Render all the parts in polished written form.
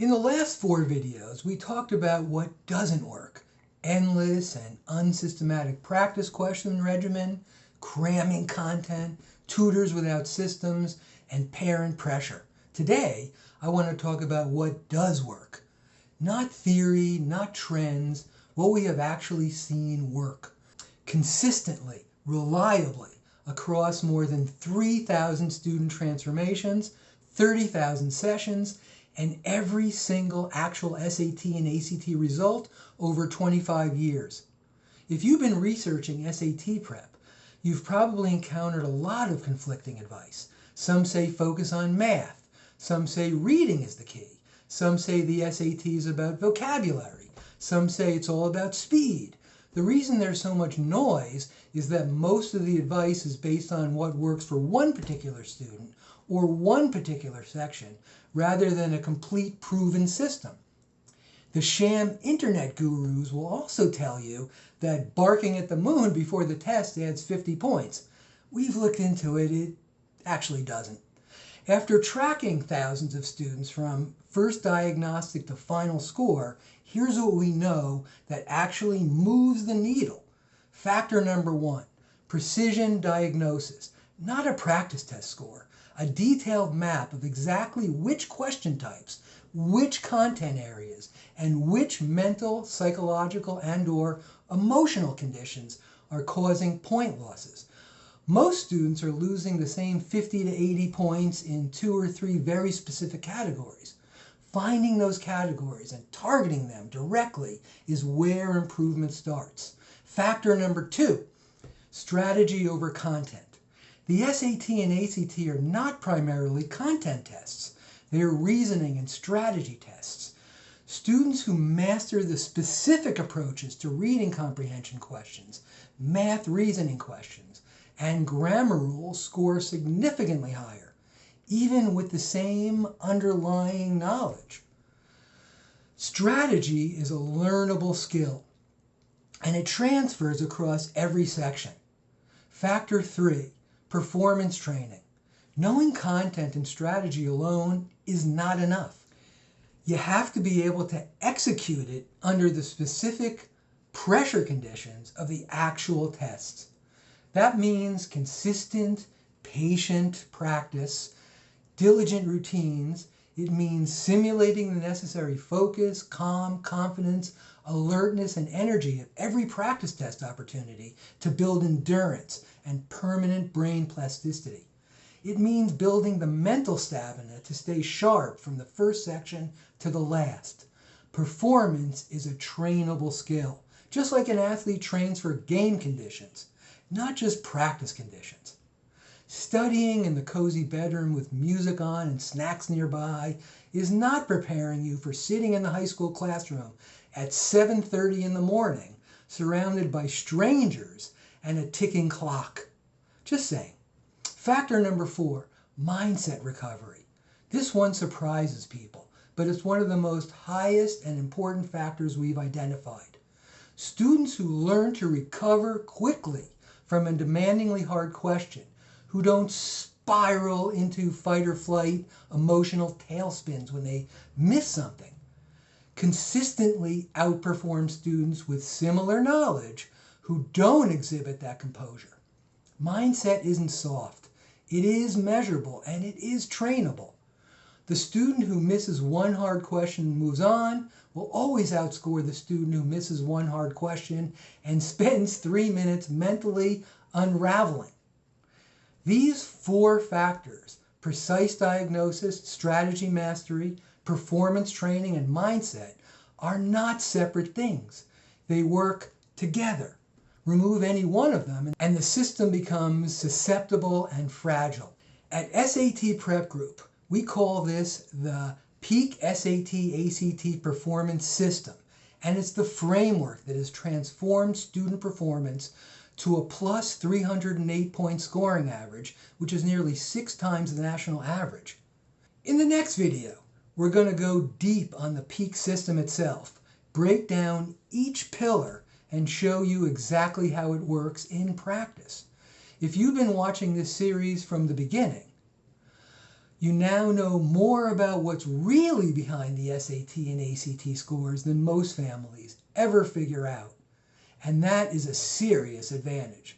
In the last 4 videos, we talked about what doesn't work. Endless and unsystematic practice question regimen, cramming content, tutors without systems, and parent pressure. Today, I want to talk about what does work. Not theory, not trends, what we have actually seen work. Consistently, reliably, across more than 3,000 student transformations, 30,000 sessions, and every single actual SAT and ACT result over 25 years. If you've been researching SAT prep, you've probably encountered a lot of conflicting advice. Some say focus on math. Some say reading is the key. Some say the SAT is about vocabulary. Some say it's all about speed. The reason there's so much noise is that most of the advice is based on what works for one particular student or one particular section, rather than a complete proven system. The sham internet gurus will also tell you that barking at the moon before the test adds 50 points. We've looked into it, it actually doesn't. After tracking thousands of students from first diagnostic to final score, here's what we know that actually moves the needle. Factor number 1, precision diagnosis, not a practice test score. A detailed map of exactly which question types, which content areas, and which mental, psychological, and/or emotional conditions are causing point losses. Most students are losing the same 50 to 80 points in 2 or 3 very specific categories. Finding those categories and targeting them directly is where improvement starts. Factor number 2, strategy over content. The SAT and ACT are not primarily content tests. They are reasoning and strategy tests. Students who master the specific approaches to reading comprehension questions, math reasoning questions, and grammar rules score significantly higher, even with the same underlying knowledge. Strategy is a learnable skill, and it transfers across every section. Factor 3, performance training. Knowing content and strategy alone is not enough. You have to be able to execute it under the specific pressure conditions of the actual tests. That means consistent, patient practice, diligent routines. It means simulating the necessary focus, calm, confidence, alertness, and energy at every practice test opportunity to build endurance and permanent brain plasticity. It means building the mental stamina to stay sharp from the first section to the last. Performance is a trainable skill, just like an athlete trains for game conditions, not just practice conditions. Studying in the cozy bedroom with music on and snacks nearby is not preparing you for sitting in the high school classroom at 7:30 in the morning, surrounded by strangers and a ticking clock. Just saying. Factor number 4, mindset recovery. This one surprises people, but it's one of the most highest and important factors we've identified. Students who learn to recover quickly from a demandingly hard question, who don't spiral into fight or flight emotional tailspins when they miss something, consistently outperform students with similar knowledge who don't exhibit that composure. Mindset isn't soft. It is measurable and it is trainable. The student who misses one hard question and moves on will always outscore the student who misses one hard question and spends 3 minutes mentally unraveling. These 4 factors, precise diagnosis, strategy mastery, performance training, and mindset, are not separate things. They work together. Remove any one of them and the system becomes susceptible and fragile. At SAT Prep Group, we call this the Peak SAT-ACT Performance System, and it's the framework that has transformed student performance to a plus 308 point scoring average, which is nearly 6 times the national average. In the next video, we're going to go deep on the Peak system itself, break down each pillar, and show you exactly how it works in practice. If you've been watching this series from the beginning, You now know more about what's really behind the SAT and ACT scores than most families ever figure out. And that is a serious advantage.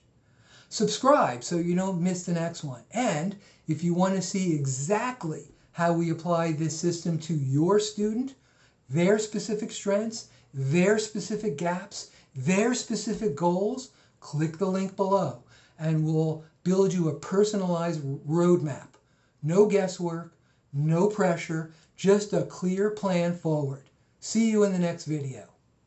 Subscribe so you don't miss the next one. And if you want to see exactly how we apply this system to your student, their specific strengths, their specific gaps, their specific goals, click the link below and we'll build you a personalized roadmap. No guesswork, no pressure, just a clear plan forward. See you in the next video.